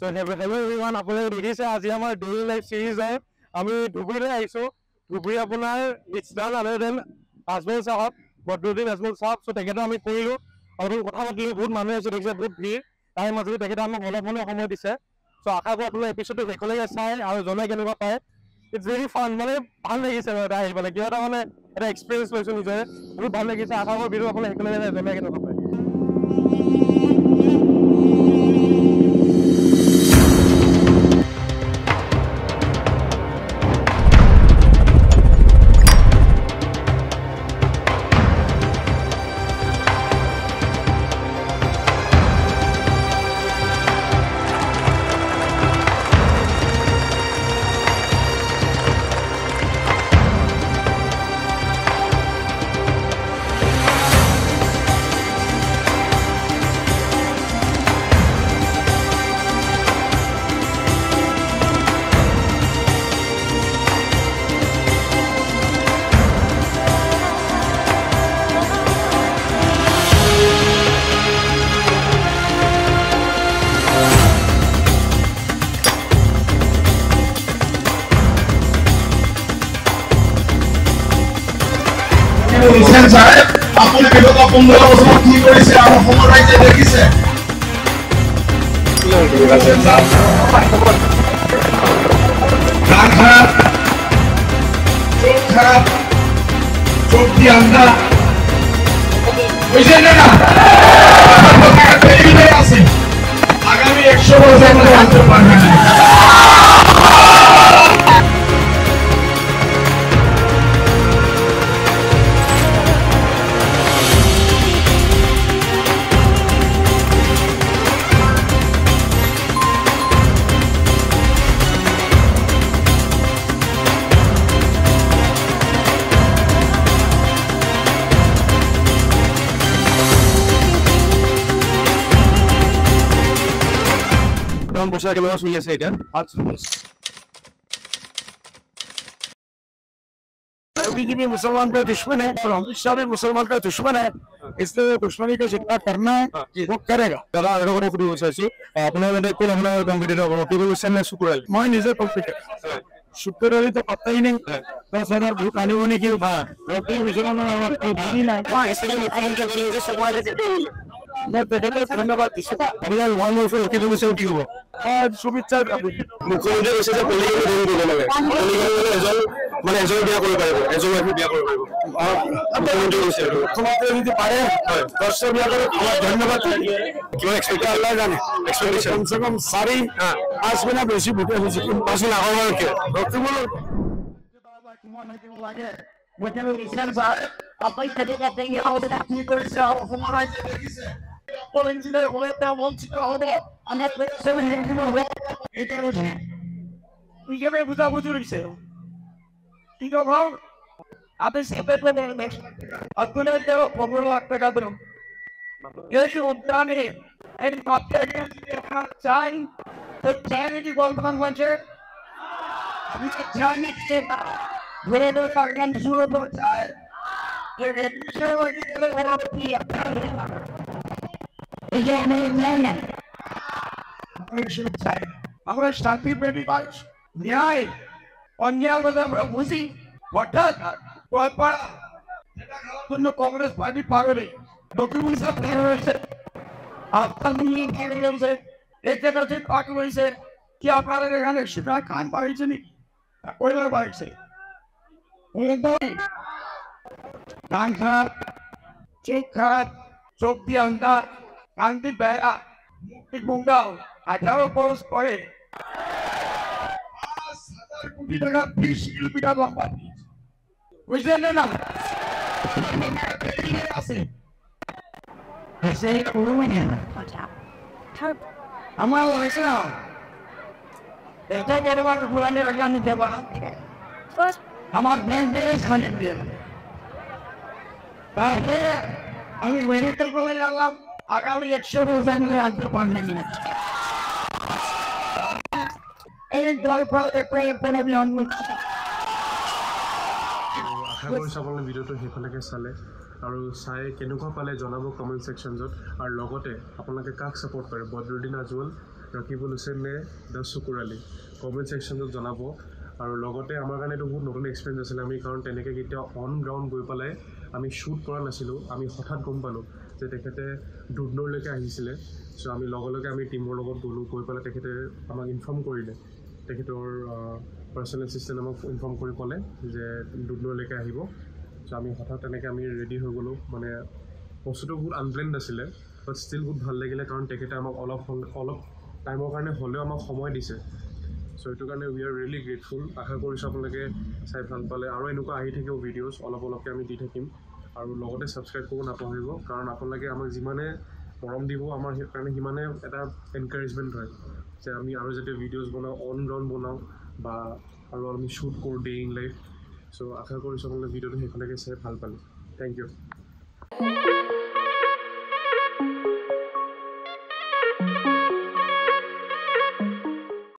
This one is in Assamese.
So hello everyone, আপোনালোকে দেখিছে আজি আমাৰ ডেইলি লাইফ সিৰিজ হয় আমি ধুবুৰীলৈ আহিছো ধুবুৰী আপোনাৰ ইটস ডান আদাৰ দেন আজমল সাহেব বদৰুদ্দিন আজমল সাহেব সো তেখেতৰ আমি কৰিলো আৰু কথা পাতিলো বহুত মানুহ আছে দেখিছে বহুত ভিৰ তাই মাজতে তেখেতে আমাক অলপ সময় দিছে সো আশা কৰোঁ আপোনালোকে এপিসোডটো একেলগে চাই আৰু জনাই কেনেকুৱা পায় ইটস ভেৰি ফান মানে ভাল লাগিছে বাৰু আহি পেলাই কিবা এটা মানে এটা এক্সপিৰিয়েঞ্চ লৈছো নিজে বহুত ভাল লাগিছে আশা কৰোঁ ভিডিঅ' আপোনালোকে একেলগে জনাই কেনেকুৱা পায় আপুনি বিগত 15 বছৰ কি কৰিছে আৰু সময় ৰাইজে দেখিছে আগামী 100 বছৰ আনতে পাৰবে না বছৰ কেনেকুৱা চলি আছে এতিয়া बीजेपी मुसलमान का दुश्मन है और अमित शाह भी मुसलमान का दुश्मन है इसलिए दुश्मनी का जितना करना है वो करेगा দাদা আৰু কথা সুধিব বিচাৰিছো আপোনাৰ মানে কোন আপোনাৰ কম্পিটিটৰ হ'ব কি কৈছে নে শুকুৰ আলী मैं निजे कॉम्पिटिटर शुक्र अली तो पता ही नहीं बस यार भूख आने होने की बात डॉक्टर मुसलमान नहीं ना हां इसलिए मैं पहले धन्यवाद दिसता আপোনাৰ ওৱান মোৰ ফৰ কি কৈছে কি হ'ব आज शुभेच्छा মুখ্যমন্ত্ৰী কৈছে যে পলিটিকেল ৰুল দিব লাগে পলিটিকেল মানে এজন বিয়া কৰিব পাৰিব এজন মানুহ বিয়া কৰিব পাৰিব মুখ্যমন্ত্ৰী কৈছে মুখ্যমন্ত্রী যদি পারে দর্শক বিয়া করে আমার ধন্যবাদ কিমান এক্সপেক্ট আল্লাহ জানে এক্সপেকটেশন कम से कम सारी आज बिना बेसी भूखे हो सके পাঁচ লাখ আগৰ কি ডক্টরগুলো Whatever we said about I'll play to that thing all the time you could sell from my pulling to the way that wants to go there on that with 700 with it was we give it without what you say you go wrong I've been saying with the next I'm gonna do a problem like the governor you should done it and not time the charity won't come winter we can try next time when the garden is over the time you're going to show what you're going to have to be again I'm going to start people in the box. Yeah, on the other Wuzi, what does that? What part? The Congress Party Party. Documents of terrorists. After the meeting, it's a little argument said, Kia Parade should I can't buy it. What do I say? We're going. Tanka, Jacob, Sopianga, Andy Bea, Big Bungal. I never post for it. Which then enough? I say ruin I'm well listen now. they take everyone to run their gun in the first I'm on man this 100 billion. But I mean when it took away along I got to get sure than we had to 1 minute. and the brother playing for everyone আশা কৰিছোঁ আপোনালোকে ভিডিঅ'টো শেষলৈকে চালে আৰু চাই কেনেকুৱা পালে জনাব কমেণ্ট ছেকশ্যনত আৰু লগতে আপোনালোকে কাক ছাপোৰ্ট কৰে বদৰুদ্দিন আজমল ৰাকিবুল হুছেইন নে দ্য চকুৰ আলী কমেণ্ট ছেকশ্যনত জনাব আৰু লগতে আমাৰ কাৰণে এইটো বহুত নতুন এক্সপিৰিয়েঞ্চ আছিলে আমি কাৰণ তেনেকৈ কেতিয়াও অন গ্ৰাউণ্ড গৈ পেলাই আমি শ্বুট কৰা নাছিলোঁ আমি হঠাৎ গম পালোঁ যে তেখেতে দুধনৈলৈকে আহিছিলে চ' আমি লগে আমি টীমৰ লগত গ'লোঁ গৈ পেলাই তেখেতে আমাক ইনফৰ্ম কৰিলে তেখেতৰ পাৰ্চনেল এছিষ্টেণ্ট আমাক ইনফৰ্ম কৰি ক'লে যে দুধনৈলৈকে আহিব চ' আমি হঠাৎ তেনেকৈ আমি ৰেডি হৈ গ'লোঁ মানে বস্তুটো বহুত আনপ্লেণ্ড আছিলে বাট ষ্টিল বহুত ভাল লাগিলে কাৰণ তেখেতে আমাক অলপ টাইমৰ কাৰণে হ'লেও আমাক সময় দিছে চ' সেইটো কাৰণে উই আৰ ৰিয়েলি গ্ৰেটফুল আশা কৰিছোঁ আপোনালোকে চাই ভাল পালে আৰু এনেকুৱা আহি থাকিব ভিডিঅ'জ অলপকৈ আমি দি থাকিম আৰু লগতে ছাবস্ক্ৰাইব কৰিব নাপাহৰিব কাৰণ আপোনালোকে আমাক যিমানে মৰম দিব আমাৰ কাৰণে সিমানে এটা এনকাৰেজমেণ্ট হয় যে আমি আৰু যাতে ভিডিঅ'জ বনাওঁ অন গ্ৰাউণ্ড বনাওঁ বা আৰু আমি শ্বুট কৰোঁ ডে ইন লাইফ চ' আশা কৰিছোঁ আপোনালোকে ভিডিঅ'টো সেইফালেকে চাই ভাল পালে থেংক ইউ